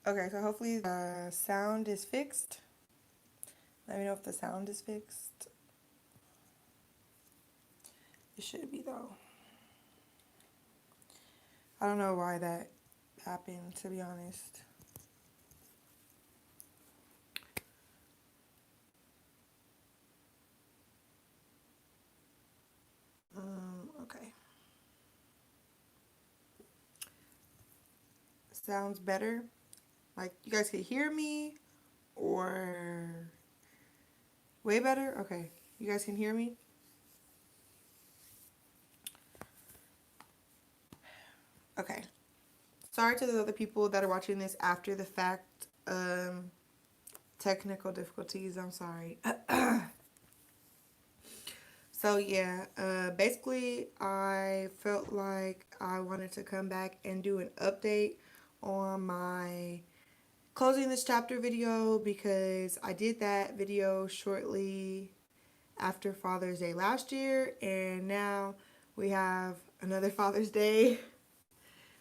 Okay, so hopefully the sound is fixed. Let me know if the sound is fixed. It should be though. I don't know why that happened, to be honest. Okay. Sounds better. Like you guys can hear me or way better? Okay. You guys can hear me? Okay. Sorry to the other people that are watching this after the fact. Technical difficulties. I'm sorry. So yeah, basically I felt like I wanted to come back and do an update on my closing this chapter video because I did that video shortly after Father's Day last year, and now we have another Father's Day.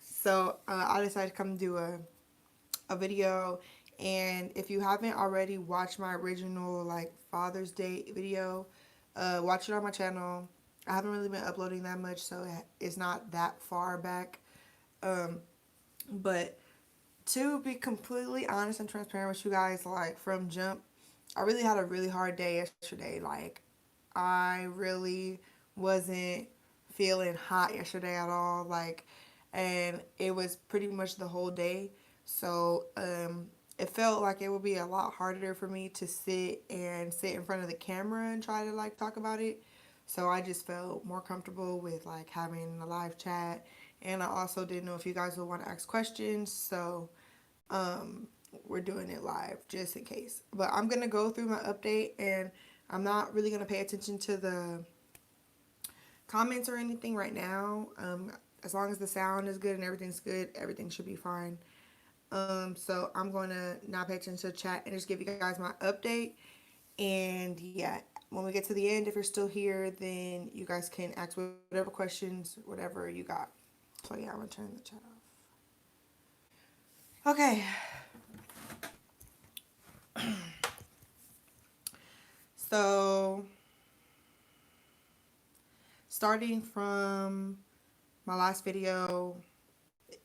So I decided to come do a video. And if you haven't already watched my original like Father's Day video, watch it on my channel. I haven't really been uploading that much, so it's not that far back. Um, but to be completely honest and transparent with you guys, like from jump, I really had a really hard day yesterday. Like I really wasn't feeling hot yesterday at all. Like, and it was pretty much the whole day. So, it felt like it would be a lot harder for me to sit in front of the camera and try to like talk about it. So I just felt more comfortable with like having a live chat. And I also didn't know if you guys would want to ask questions. So, um, we're doing it live just in case. But I'm gonna go through my update, and I'm not really gonna pay attention to the comments or anything right now. As long as the sound is good and everything's good, everything should be fine. So I'm gonna not pay attention to the chat and just give you guys my update. And yeah, when we get to the end, if you're still here, then you guys can ask whatever questions, whatever you got. So yeah, I'm gonna turn the chat off. Okay. So starting from my last video,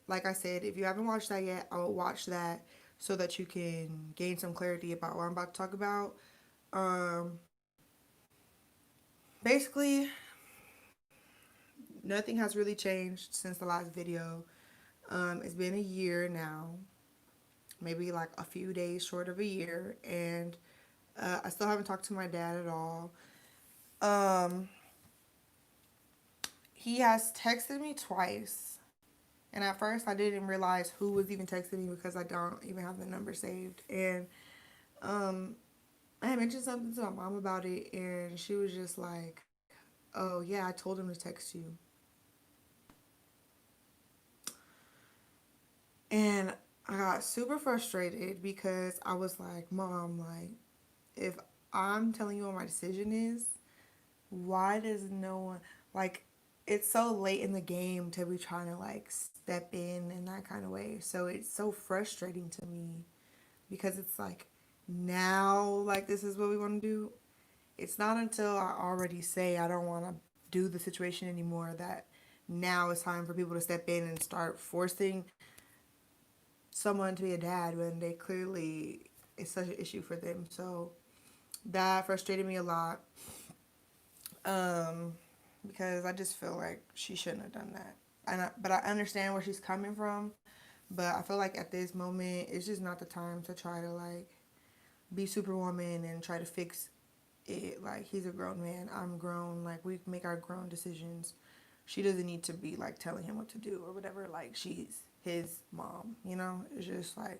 like I said, if you haven't watched that yet, I will watch that so that you can gain some clarity about what I'm about to talk about. Um, Basically, nothing has really changed since the last video. It's been a year now, maybe like a few days short of a year, and I still haven't talked to my dad at all. Um, he has texted me twice, and at first I didn't realize who was even texting me because I don't even have the number saved. And um, I had mentioned something to my mom about it, and she was just like, "Oh yeah, I told him to text you." And I got super frustrated because I was like, "Mom, like, if I'm telling you what my decision is, why does no one like?" It's so late in the game to be trying to like step in that kind of way. So it's so frustrating to me because it's like now like this is what we want to do. It's not until I already say I don't want to do the situation anymore that now it's time for people to step in and start forcing someone to be a dad when they clearly it's such an issue for them. So that frustrated me a lot. Um, because I just feel like she shouldn't have done that. But I understand where she's coming from. But I feel like at this moment, it's just not the time to try to like be superwoman and try to fix it. Like he's a grown man, I'm grown. Like we make our grown decisions. She doesn't need to be like telling him what to do or whatever. Like she's his mom, you know. It's just like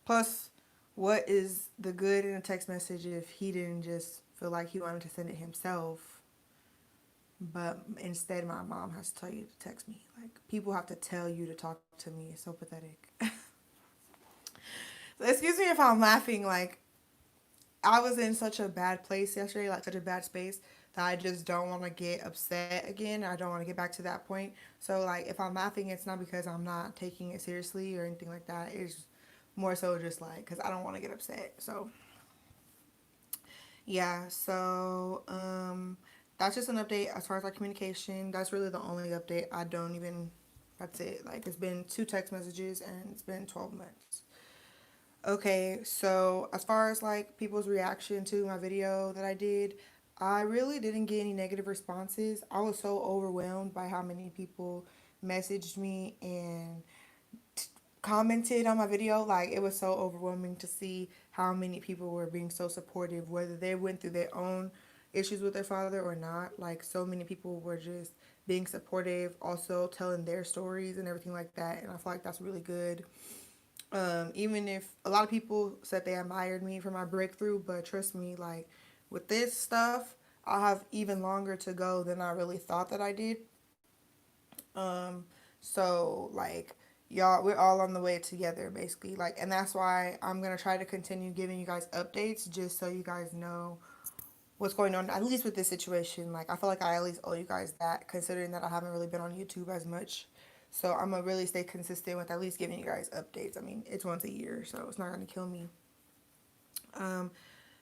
plus, what is the good in a text message if he didn't just feel like he wanted to send it himself? But instead, my mom has to tell you to text me. Like, people have to tell you to talk to me. It's so pathetic. So excuse me if I'm laughing. Like, I was in such a bad place yesterday, like such a bad space, that I just don't want to get upset again. I don't want to get back to that point. So, like, if I'm laughing, it's not because I'm not taking it seriously or anything like that. It's more so just like because I don't want to get upset. So yeah, so that's just an update as far as our communication. That's really the only update. I don't even, that's it. Like it's been 2 text messages and it's been 12 months. Okay, so as far as like people's reaction to my video that I did, I really didn't get any negative responses. I was so overwhelmed by how many people messaged me and commented on my video. Like it was so overwhelming to see how many people were being so supportive, whether they went through their own issues with their father or not. Like so many people were just being supportive, also telling their stories and everything like that. And I feel like that's really good. Even if a lot of people said they admired me for my breakthrough, but trust me, like with this stuff, I'll have even longer to go than I really thought that I did. Um, so like y'all, we're all on the way together basically. Like, and that's why I'm gonna try to continue giving you guys updates just so you guys know what's going on, at least with this situation. Like, I feel like I at least owe you guys that, considering that I haven't really been on YouTube as much. So I'm gonna really stay consistent with at least giving you guys updates. I mean, it's once a year, so it's not gonna kill me. Um,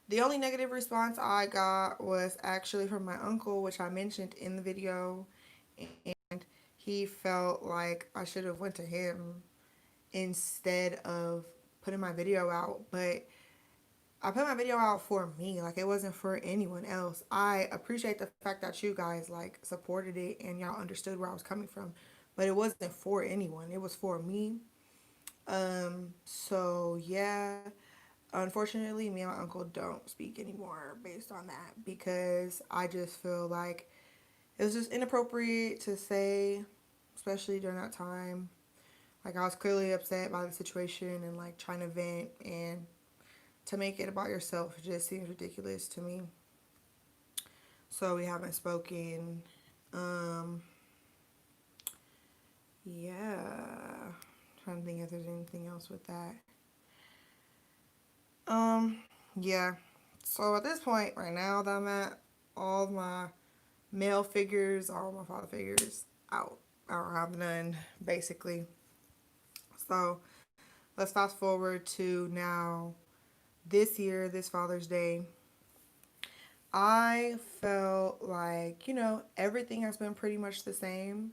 the only negative response I got was actually from my uncle, which I mentioned in the video, and he felt like I should have went to him instead of putting my video out. But I put my video out for me, like it wasn't for anyone else. I appreciate the fact that you guys like supported it and y'all understood where I was coming from, but it wasn't for anyone. It was for me. So yeah, unfortunately, me and my uncle don't speak anymore based on that because I just feel like it was just inappropriate to say, especially during that time. Like I was clearly upset by the situation and like trying to vent, and to make it about yourself just seems ridiculous to me. So we haven't spoken. Um, yeah. Trying to think if there's anything else with that. Um, yeah. So at this point, right now that I'm at, all of my male figures, all of my father figures out. I don't have none, basically. So let's fast forward to now this year, this Father's Day. I felt like, everything has been pretty much the same.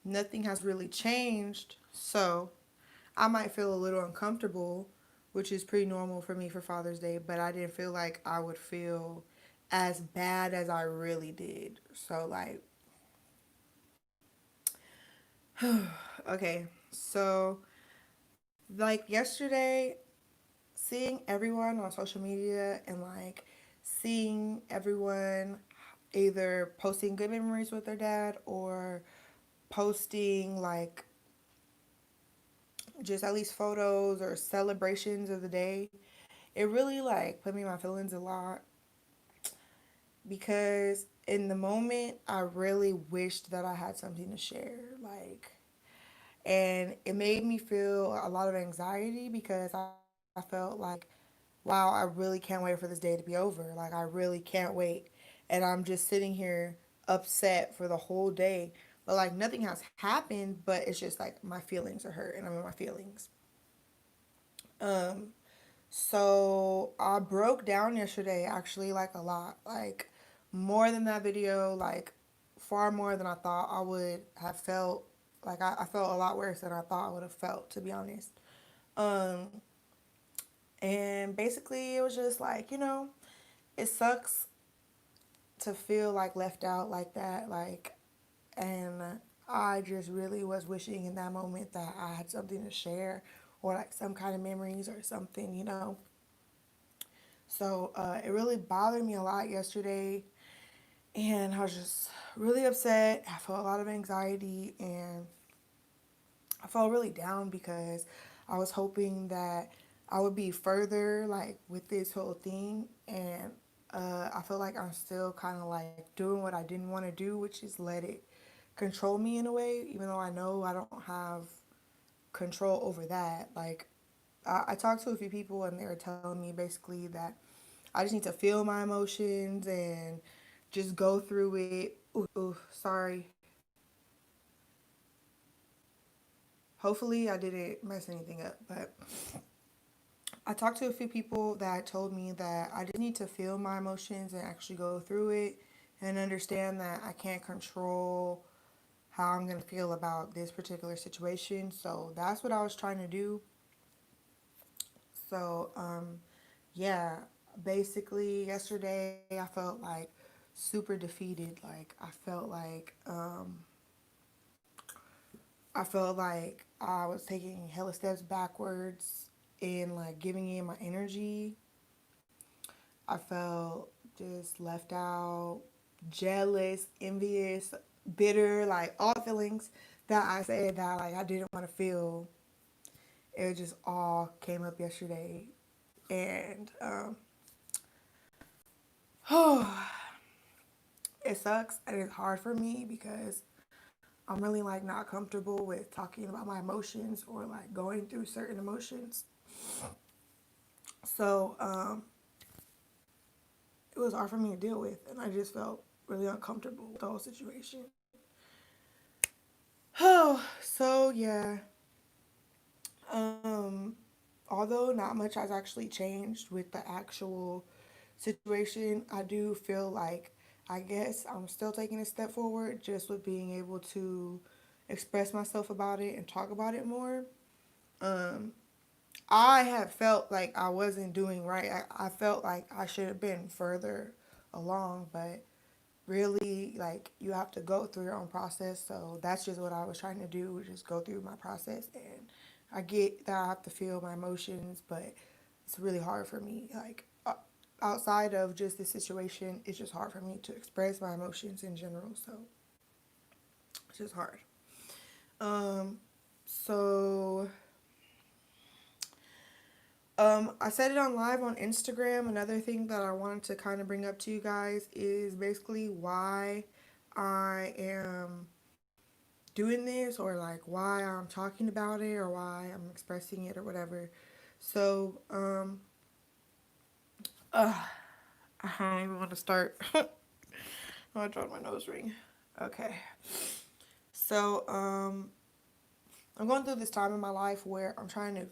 Nothing has really changed. So I might feel a little uncomfortable, which is pretty normal for me for Father's Day, but I didn't feel like I would feel as bad as I really did. So, like, okay. So, like, yesterday, seeing everyone on social media and, like, seeing everyone either posting good memories with their dad or posting, like, just at least photos or celebrations of the day, it really like put me in my feelings a lot because in the moment I really wished that I had something to share, like, and it made me feel a lot of anxiety because I felt like, wow, I really can't wait for this day to be over. Like, I really can't wait. And I'm just sitting here upset for the whole day. But, like, nothing has happened, but it's just like my feelings are hurt and I'm in my feelings. Um, So I broke down yesterday actually like a lot, like more than that video, like far more than I thought I would have felt. Like I felt a lot worse than I thought I would have felt, to be honest. Um, and basically it was just like, it sucks to feel like left out like that, like, and I just really was wishing in that moment that I had something to share or like some kind of memories or something. So it really bothered me a lot yesterday, and I was just really upset. I felt a lot of anxiety, and I felt really down because I was hoping that I would be further like with this whole thing, and I feel like I'm still kind of like doing what I didn't want to do, which is let it control me in a way, even though I know I don't have control over that. Like I talked to a few people, and they were telling me basically that I just need to feel my emotions and just go through it. Ooh, sorry. Hopefully I didn't mess anything up, but I talked to a few people that told me that I just need to feel my emotions and actually go through it and understand that I can't control how I'm going to feel about this particular situation. So that's what I was trying to do. So, yeah, basically, yesterday I felt like super defeated. Like, I felt like I was taking hella steps backwards and like giving in my energy. I felt just left out, jealous, envious, bitter, like all the feelings that I said that like I didn't want to feel. It just all came up yesterday, and oh, it sucks and it's hard for me because I'm really like not comfortable with talking about my emotions or like going through certain emotions. So it was hard for me to deal with, and I just felt really uncomfortable with the whole situation. Oh, so yeah. Um, Although not much has actually changed with the actual situation, I do feel like I guess I'm still taking a step forward just with being able to express myself about it and talk about it more. Um, I have felt like I wasn't doing right. I felt like I should have been further along, but really, like, you have to go through your own process. So that's just what I was trying to do, just go through my process. And I get that I have to feel my emotions, but it's really hard for me. Like, outside of just this situation, it's just hard for me to express my emotions in general. So it's just hard. Um, so I said it on live on Instagram. Another thing that I wanted to kind of bring up to you guys is basically why I am doing this, or like why I'm talking about it, or why I'm expressing it or whatever. So, uh, I don't even want to start. I dropped my nose ring. Okay. So, I'm going through this time in my life where I'm trying to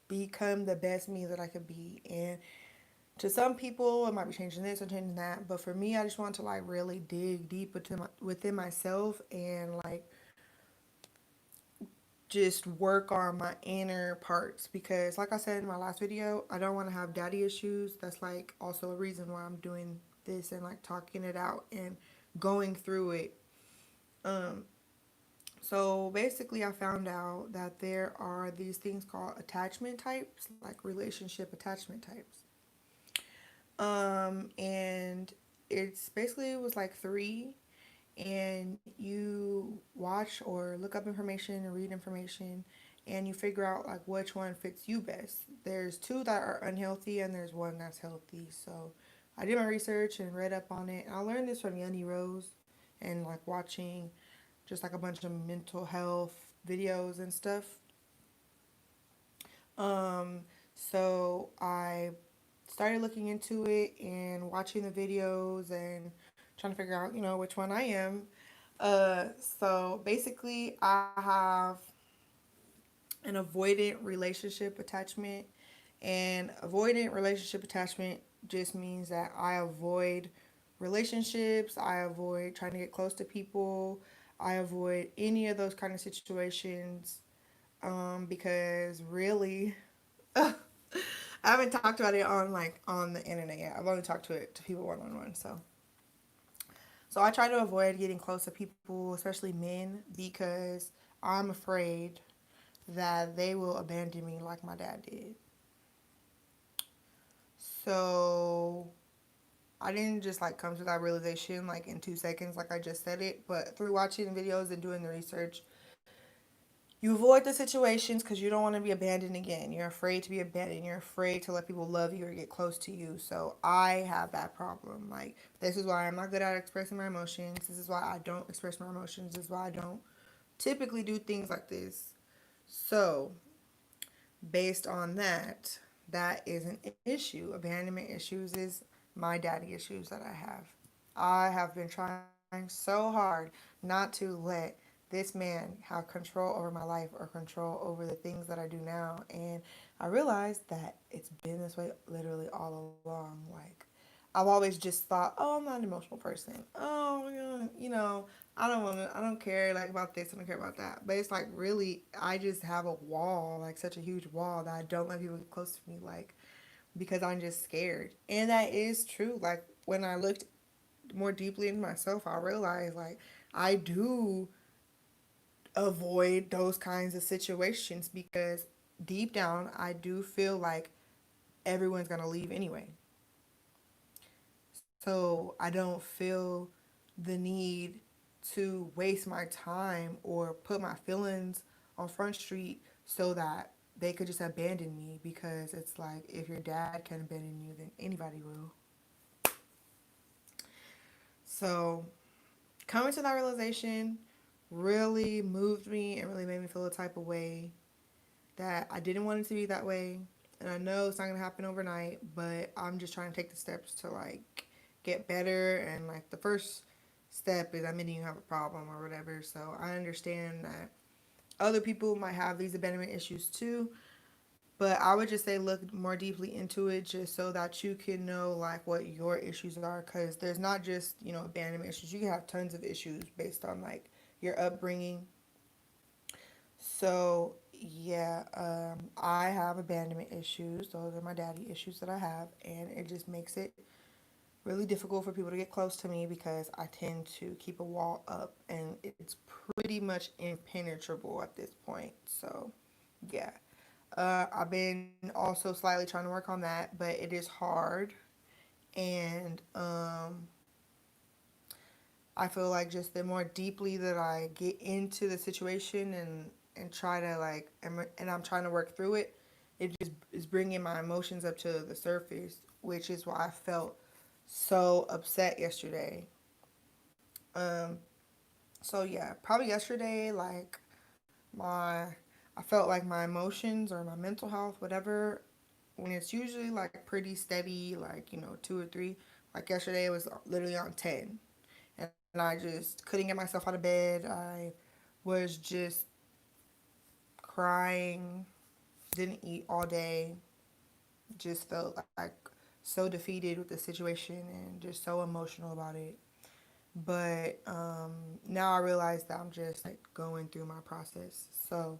become the best me that I could be. And to some people, it might be changing this or changing that. But for me, I just want to like really dig deep within myself and like just work on my inner parts, because like I said in my last video, I don't want to have daddy issues. That's like also a reason why I'm doing this and like talking it out and going through it. um so basically I found out that there are these things called attachment types, like relationship attachment types. And it's basically, it was like three, and you watch or look up information and read information, and you figure out like which one fits you best. There's two that are unhealthy and there's one that's healthy. So I did my research and read up on it. I learned this from Yenny Rose and like watching just like a bunch of mental health videos and stuff. um so I started looking into it and watching the videos and trying to figure out, which one I am. So basically, I have an avoidant relationship attachment, and avoidant relationship attachment just means that I avoid relationships, I avoid trying to get close to people, I avoid any of those kind of situations, because really, I haven't talked about it on like on the internet yet. I've only talked to it to people one on one. So I try to avoid getting close to people, especially men, because I'm afraid that they will abandon me like my dad did. So I didn't just like come to that realization like in 2 seconds, like I just said it, but through watching videos and doing the research, you avoid the situations because you don't want to be abandoned again. You're afraid to be abandoned. You're afraid to let people love you or get close to you. So I have that problem. Like, this is why I'm not good at expressing my emotions. This is why I don't express my emotions. This is why I don't typically do things like this. So, based on that, that is an issue. Abandonment issues is my daddy issues that I have. I have been trying so hard not to let this man have control over my life or control over the things that I do now. And I realized that it's been this way literally all along. Like, I've always just thought, oh, I'm not an emotional person. Oh, yeah, I don't care like about this, I don't care about that. But it's like really, I just have a wall, like such a huge wall that I don't let people get close to me, like because I'm just scared. And that is true. Like when I looked more deeply into myself, I realized like I do avoid those kinds of situations because deep down, I do feel like everyone's gonna leave anyway. So I don't feel the need to waste my time or put my feelings on Front Street so that they could just abandon me because it's like if your dad can abandon you, then anybody will. So coming to that realization really moved me and really made me feel a type of way that I didn't want it to be that way. And I know it's not gonna happen overnight, but I'm just trying to take the steps to like get better. And like the first step is admitting you have a problem or whatever. So I understand that other people might have these abandonment issues too. But I would just say look more deeply into it just so that you can know like what your issues are. Because there's not just, abandonment issues. You can have tons of issues based on like your upbringing. So yeah, I have abandonment issues. Those are my daddy issues that I have, and it just makes it really difficult for people to get close to me because I tend to keep a wall up, and it's pretty much impenetrable at this point. So yeah, I've been also slightly trying to work on that, but it is hard, and I feel like just the more deeply that I get into the situation and try to like and I'm trying to work through it, it just is bringing my emotions up to the surface, which is why I felt so upset yesterday. Um, so yeah, probably yesterday, like my I felt like my emotions or my mental health, whatever, when it's usually like pretty steady, like two or three. Like yesterday, it was literally on 10. And I just couldn't get myself out of bed. I was just crying, didn't eat all day, just felt like so defeated with the situation and just so emotional about it. But now I realize that I'm just like going through my process. So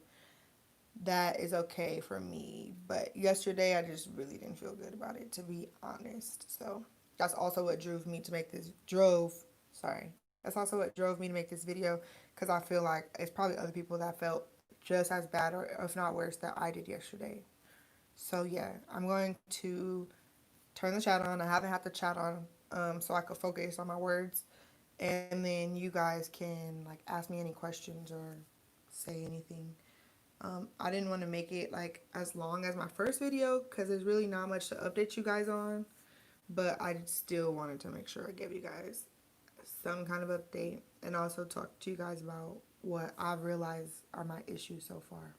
that is okay for me. But yesterday I just really didn't feel good about it, to be honest. So that's also what sorry. That's also what drove me to make this video because I feel like it's probably other people that felt just as bad or if not worse that I did yesterday. So yeah, I'm going to turn the chat on. I haven't had the chat on so I could focus on my words, and then you guys can like ask me any questions or say anything. I didn't want to make it like as long as my first video because there's really not much to update you guys on, but I still wanted to make sure I gave you guys some kind of update and also talk to you guys about what I've realized are my issues so far.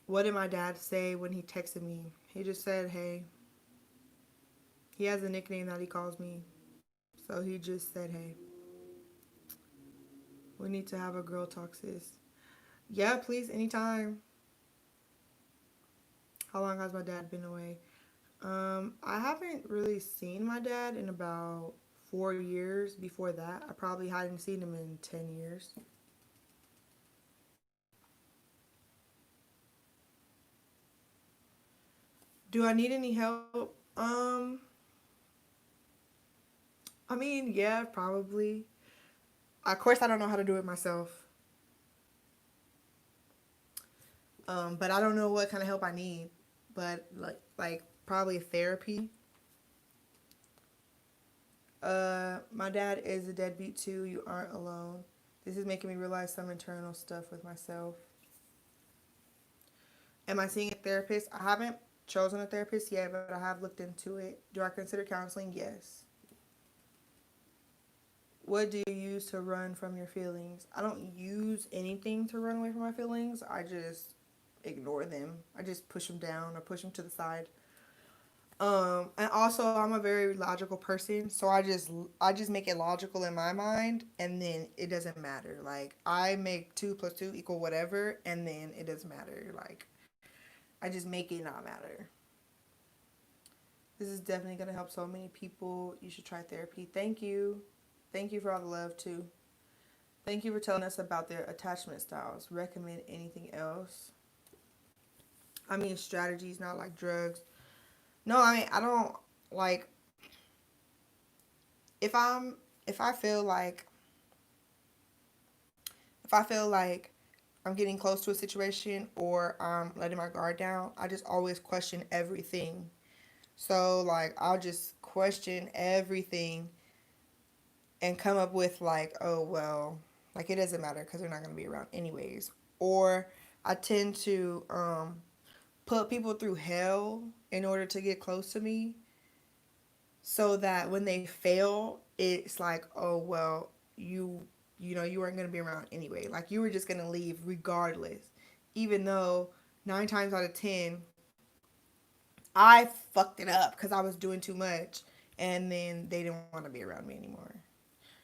What did my dad say when he texted me? He just said, hey. He has a nickname that he calls me. So he just said, hey, we need to have a girl talk, sis. Yeah, please, anytime. How long has my dad been away? I haven't really seen my dad in about 4 years. Before that, I probably hadn't seen him in 10 years. Do I need any help? I mean, yeah, probably. Of course, I don't know how to do it myself. But I don't know what kind of help I need. But like probably therapy. My dad is a deadbeat too. You aren't alone. This is making me realize some internal stuff with myself. Am I seeing a therapist? I haven't chosen a therapist yet, but I have looked into it. Do I consider counseling? Yes. What do you use to run from your feelings? I don't use anything to run away from my feelings. I just ignore them. I just push them down or push them to the side. And also I'm a very logical person, so I just make it logical in my mind, and then it doesn't matter. Like I make two plus two equal whatever, and then it doesn't matter. Like I just make it not matter. This is definitely gonna help so many people. You should try therapy. Thank you. Thank you for all the love too. Thank you for telling us about their attachment styles. Recommend anything else? I mean strategies, not like drugs. No, I mean I don't like if I'm if I feel like if I feel like I'm getting close to a situation or I'm letting my guard down, I just always question everything. So like I'll just question everything and come up with like, oh well, like it doesn't matter because they're not gonna be around anyways. Or I tend to put people through hell in order to get close to me, so that when they fail, it's like, oh well, you weren't gonna be around anyway. Like you were just gonna leave regardless, even though 9 times out of 10 I fucked it up because I was doing too much, and then they didn't want to be around me anymore.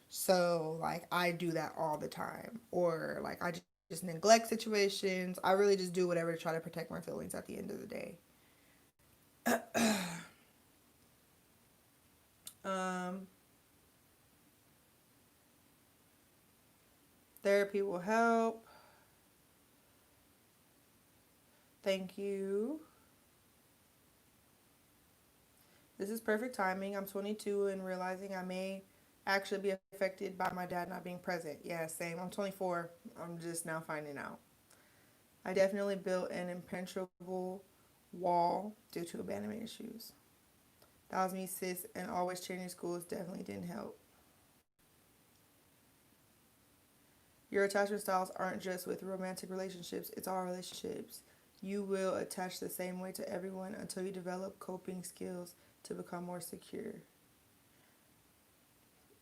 So like I do that all the time, or like I just neglect situations. I really just do whatever to try to protect my feelings at the end of the day. um, Therapy will help. Thank you. This is perfect timing. I'm 22 and realizing I may actually be affected by my dad not being present. Yeah, same. I'm 24. I'm just now finding out. I definitely built an impenetrable wall due to abandonment issues. That was me, sis, and always changing schools definitely didn't help. Your attachment styles aren't just with romantic relationships, it's all relationships. You will attach the same way to everyone until you develop coping skills to become more secure.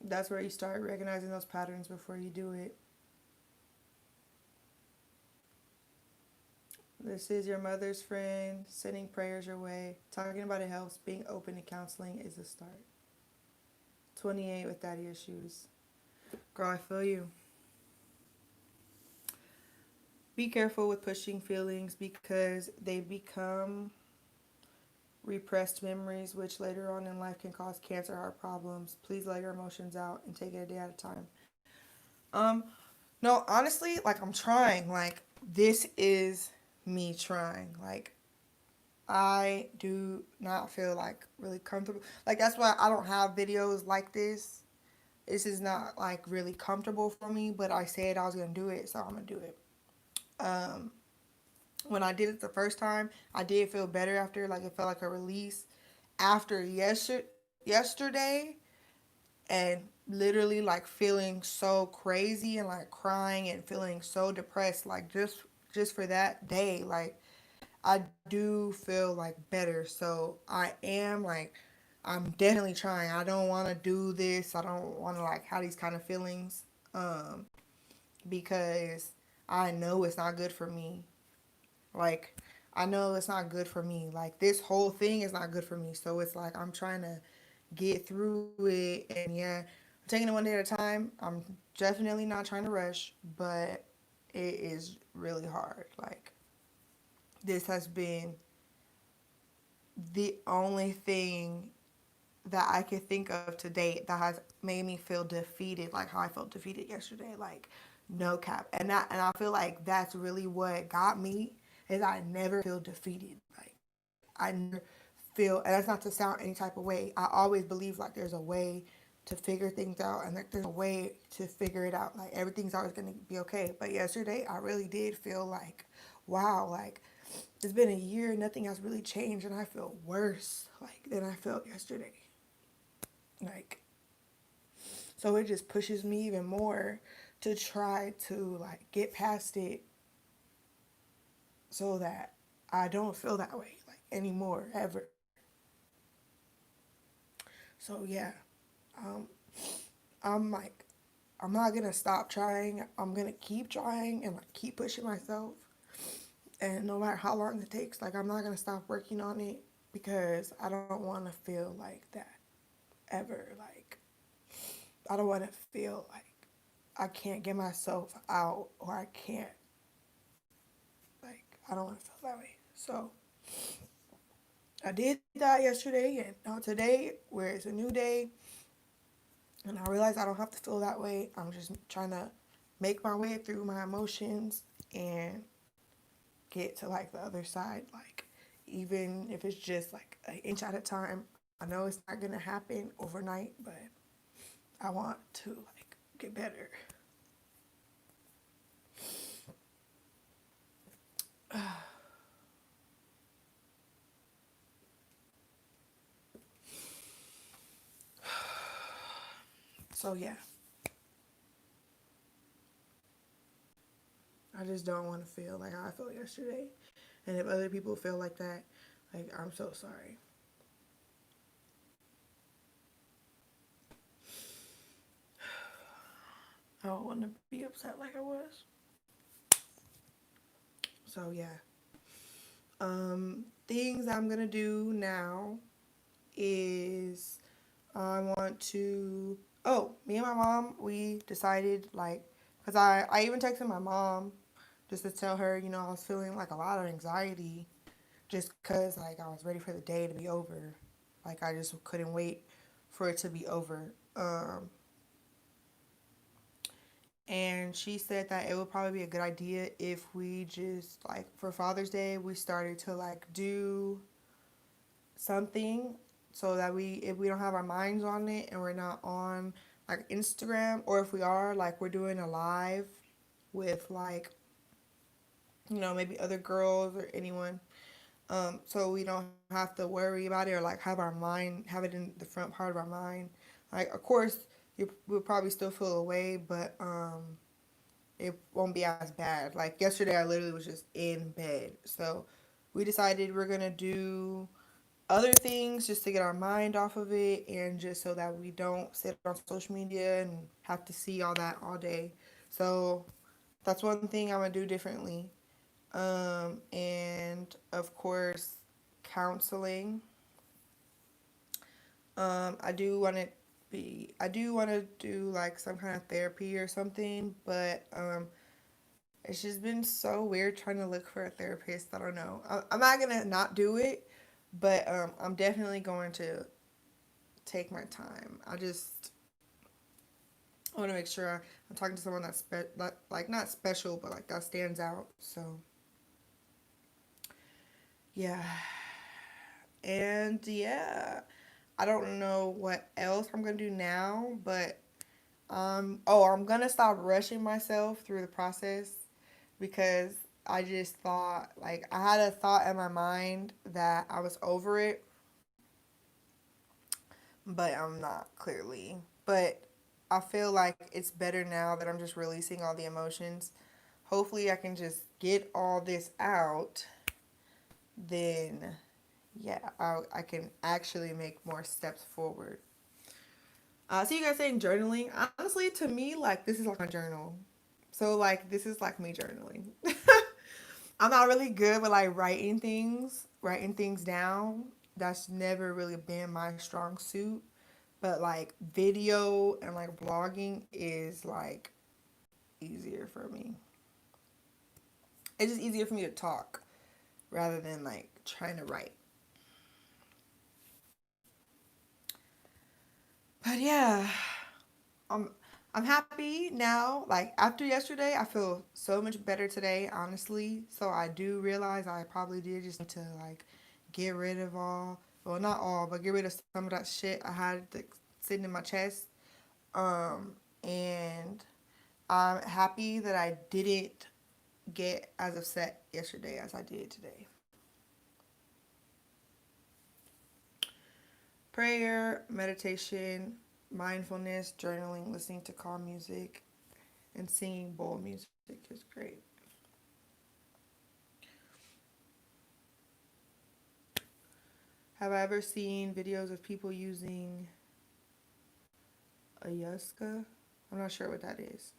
That's where you start recognizing those patterns before you do it. This is your mother's friend, sending prayers your way. Talking about it helps. Being open to counseling is a start. 28 with daddy issues. Girl, I feel you. Be careful with pushing feelings because they become repressed memories, which later on in life can cause cancer, heart problems. Please let your emotions out and take it a day at a time. Um, no, honestly, like I'm trying. Like this is me trying. Like I do not feel like really comfortable. Like that's why I don't have videos like this. This is not like really comfortable for me, but I said I was gonna do it, so I'm gonna do it. Um, when I did it the first time, I did feel better after. Like it felt like a release after yesterday, and literally like feeling so crazy and like crying and feeling so depressed. Like just for that day, like I do feel like better. So I am like I'm definitely trying. I don't want to do this. I don't want to like have these kind of feelings um because I know it's not good for me. Like I know it's not good for me. Like this whole thing is not good for me. So it's like I'm trying to get through it, and yeah, I'm taking it one day at a time. I'm definitely not trying to rush, but it is really hard. Like this has been the only thing that I could think of to date that has made me feel defeated, like how I felt defeated yesterday, like no cap. And I feel like that's really what got me is I never feel defeated. Like I never feel, and that's not to sound any type of way. I always believe like there's a way to figure things out, and like there's a way to figure it out. Like everything's always gonna be okay. But yesterday I really did feel like, wow, like it's been a year, nothing has really changed, and I feel worse like than I felt yesterday. Like so it just pushes me even more to try to like get past it so that I don't feel that way like anymore ever. So yeah, um, I'm like I'm not gonna stop trying. I'm gonna keep trying and like keep pushing myself. And no matter how long it takes, like I'm not gonna stop working on it. because I don't want to feel like that ever. Like, I don't want to feel like I can't get myself out, or I can't, like, I don't want to feel that way. So I did that yesterday, and now today, where it's a new day, and I realize I don't have to feel that way. I'm just trying to make my way through my emotions and get to like the other side. Like, even if it's just like an inch at a time, I know it's not gonna happen overnight, but I want to like get better. So yeah, I just don't want to feel like how I felt yesterday. And if other people feel like that, like, I'm so sorry. I don't want to be upset like I was. So yeah. Things I'm gonna do now is I want to. Oh, me and my mom, we decided, like, cause I even texted my mom just to tell her, I was feeling like a lot of anxiety, just cause like I was ready for the day to be over. Like, I just couldn't wait for it to be over. And she said that it would probably be a good idea if we just, like, for Father's Day, we started to like do something so that if we don't have our minds on it and we're not on like Instagram, or if we are, like, we're doing a live with, like, maybe other girls or anyone, so we don't have to worry about it, or like have it in the front part of our mind. Like, of course, you will probably still feel away, but it won't be as bad. Like, yesterday I literally was just in bed, so we decided we're gonna do other things just to get our mind off of it, and just so that we don't sit on social media and have to see all that all day. So that's one thing I'm gonna do differently. And of course, counseling. I do want to do like some kind of therapy or something, but it's just been so weird trying to look for a therapist. I don't know. I'm not gonna not do it, but I'm definitely going to take my time. I want to make sure I'm talking to someone like, not special, but like that stands out. So yeah, and yeah, I don't know what else I'm gonna do now, but I'm gonna stop rushing myself through the process, because I just thought, like, I had a thought in my mind that I was over it, but I'm not, clearly. But I feel like it's better now that I'm just releasing all the emotions. Hopefully, I can just get all this out. Then, yeah, I can actually make more steps forward. So you guys saying journaling? Honestly, to me, like, this is like a journal. So, like, this is like me journaling. I'm not really good with like writing things down. That's never really been my strong suit. But like video and like blogging is like easier for me. It's just easier for me to talk rather than like trying to write. But yeah, I'm I'm happy now. Like, after yesterday, I feel so much better today, honestly. So I do realize I probably did just need to like get rid of well, not all, but get rid of some of that shit I had like, sitting in my chest. And I'm happy that I didn't get as upset yesterday as I did today. Prayer, meditation, mindfulness, journaling, listening to calm music, and singing bold music is great. Have I ever seen videos of people using ayahuasca? I'm not sure what that is.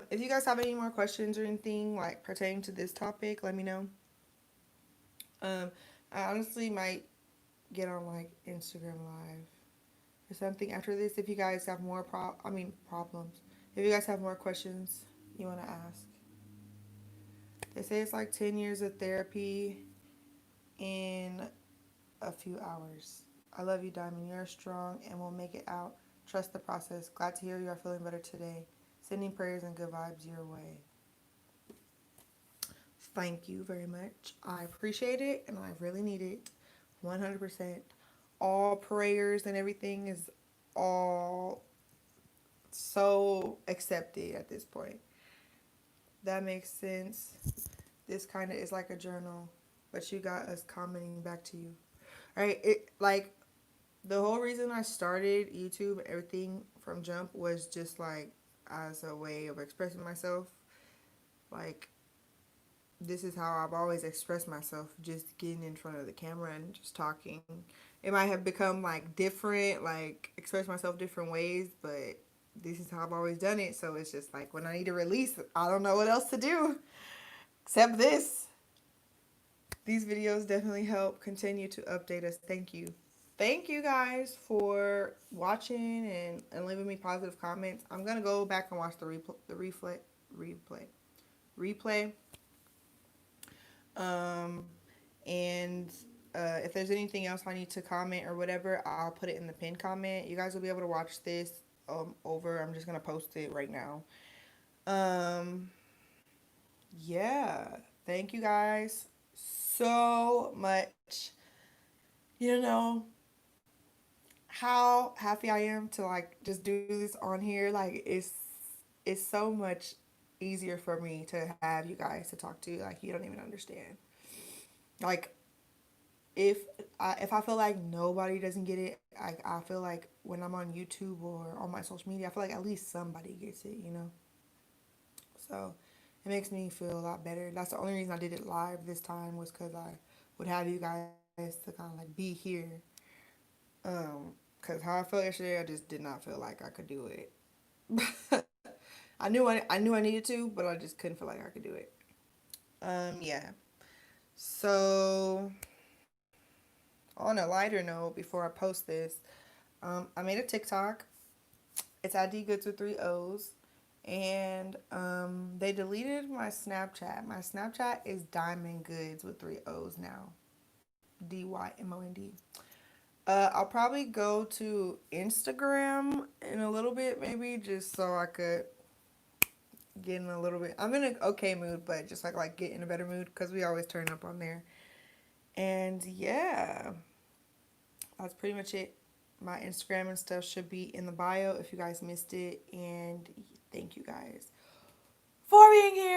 If you guys have any more questions or anything like pertaining to this topic, let me know. Um, I honestly might get on like Instagram Live or something after this if you guys have more problems. If you guys have more questions you want to ask. They say it's like 10 years of therapy in a few hours. I love you, Dymond. You're strong and we'll make it out. Trust the process. Glad to hear you are feeling better today. Sending prayers and good vibes your way. Thank you very much. I appreciate it and I really need it. 100%. All prayers and everything is all so accepted at this point. That makes sense. This kind of is like a journal, but you got us commenting back to you. Right? It like the whole reason I started YouTube and everything from jump was just like as a way of expressing myself. Like this is how I've always expressed myself, just getting in front of the camera and just talking. It might have become like different, like express myself different ways, but this is how I've always done it. So it's just like when I need to release, I don't know what else to do except this. These videos definitely help continue to update us. Thank you. Thank you guys for watching and leaving me positive comments. I'm going to go back and watch the replay. Um, and if there's anything else I need to comment or whatever, I'll put it in the pinned comment. You guys will be able to watch this over. I'm just going to post it right now. Um, yeah. Thank you guys so much. You know how happy I am to like just do this on here. Like it's so much easier for me to have you guys to talk to. Like you don't even understand. Like if I feel like nobody doesn't get it, I feel like when I'm on YouTube or on my social media, I feel like at least somebody gets it, you know? So it makes me feel a lot better. That's the only reason I did it live this time was because I would have you guys to kind of like be here. Because how I felt yesterday, I just did not feel like I could do it. I knew I needed to, but I just couldn't feel like I could do it. Yeah. So on a lighter note, before I post this, I made a TikTok. It's ID Goods with 3 O's. And they deleted my Snapchat. My Snapchat is Dymond Goods with 3 O's now. Dymond. I'll probably go to Instagram in a little bit, maybe, just so I could get in a little bit. I'm in an okay mood, but just like get in a better mood because we always turn up on there. And yeah, that's pretty much it. My Instagram and stuff should be in the bio if you guys missed it. And thank you guys for being here.